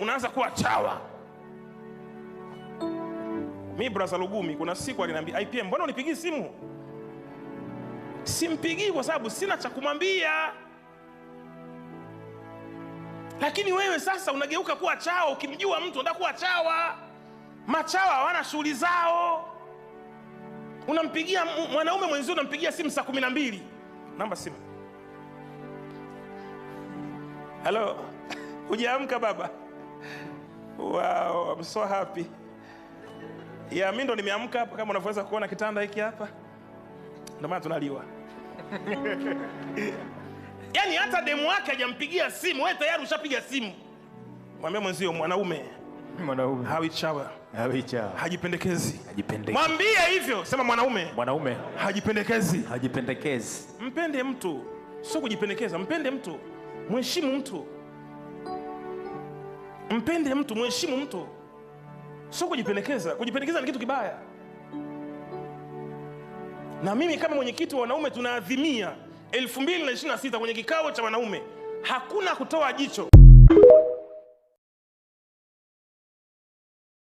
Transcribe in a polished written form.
unaanza kuwa chawa. Mimi brother Lugumi kuna siku aliniambia, IPM mbona unipigii simu? Simpigii kwa sababu sina cha kumwambia. Lakini wewe sasa unageuka kuwa chawa. Ukimjua mtu unataka kuwa chawa. Machawa hawana shughuli zao. Unampigia mwanaume mwenzio, unampigia simu saa 12. Namba simu. Hello. Hujaamka baba? Wow, I'm so happy. Ya mimi ndo nimeamka hapa, kama unavyoweza kuona kitanda hiki hapa. Ndio maana tunaliwa. Yaani hata demu wake hajampigia simu, wewe tayari ushapiga simu. Mwambie mwenzio mwanaume hawi chawa. Hajipendekezi. Mwambie hivyo, sema mwanaume hajipendekezi. Mpende mtu, sio kujipendekeza. Mpende mtu, mheshimu mtu. Mpende mtu, mheshimu mtu. Sio kujipendekeza. Kujipendekeza ni kitu kibaya. Na mimi kama mwenyekiti wa wanaume tunaadhimia 2026 kwenye kikao cha wanaume hakuna kutoa jicho.